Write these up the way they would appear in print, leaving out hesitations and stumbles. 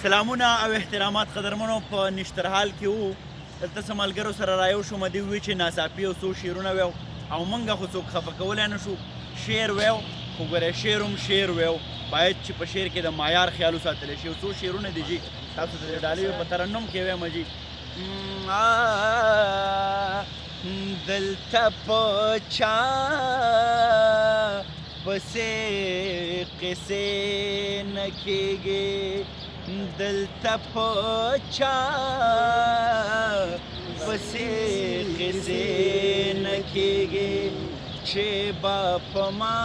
سلامونه او احترامات قدرمنو په نشترحال کې وو دلته څه ملګرو سره رایو شوم دوی وویل چې ناڅاپي یو څو شعرونه ویو او موږ خو څوک خفه کولی نه شو شعر ویو خو ګوره شعر هم شعر ویو باید چې په شعر کې د معیار خیال وساتلی شي یو څو شعرونه دي جي تاسو ته د ډالۍ په ترنم کې ویم جي دلته په چا پسې قصې نه کېږي دلته په چا پسې قصې نه کېږي چې با په ما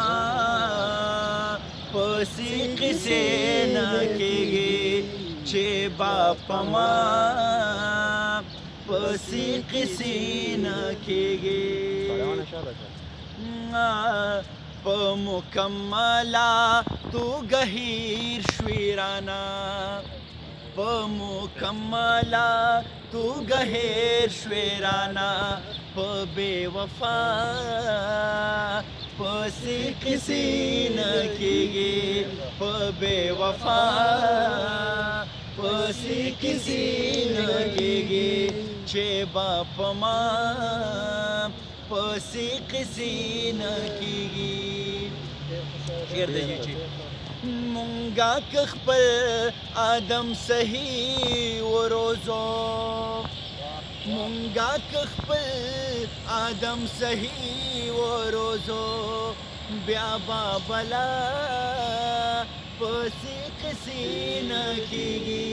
پسې قصې نه کېږي چې با په ما پسې قصې نه کېږي په مکمله توګه هیر شوې رانه په مکمله توګه هیر شوې رانه په بې وفا پسې قصې نه کېږي په بې وفا پسې قصې نه کېږي چې با په ما پسې قصې نه کېږي شعر دی چې مونږه که خپل آدم صحیح وروزو مونږه که خپل آدم صحیح وروزو بیا به بلا پسې قصې نه کېږي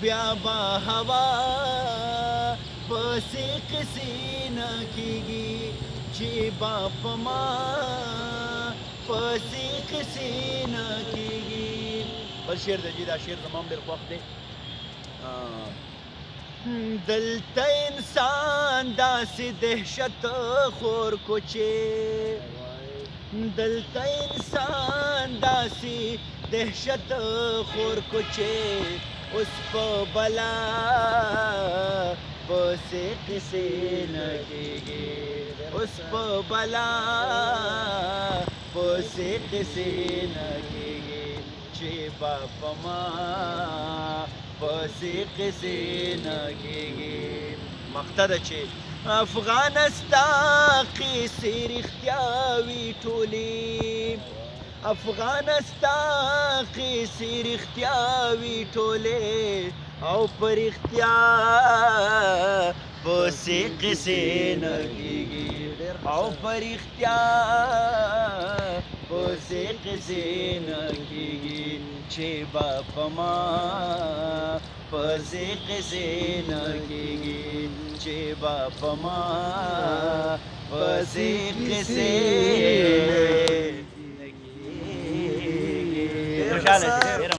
بیا به هوا پسې قصې نه کېږي چې با په ما پسې قصې نه کېږي بل شعر دی دا شعر زما هم ډېر خوښ دی دلته انسان داسې دهشت خور کوچې دلته انسان داسې دهشت خور کوچې اوس په بلا پسې قصې نه کېږي اوس په بلا پسې قصې نه کېږي چې با په ما پسې قصې نه کېږي مقطع ده چې افغانستان قصې رښتیا وي ټولې افغانستان قصې رښتیا وي ټولې او په رښتیا پسې قصې نه کېږي او په رښتیا پسې قصې نه کېږي چې با په ما پسې قصې نه کېږي چې با په ما پسې قصې نه کېږي خوشحاله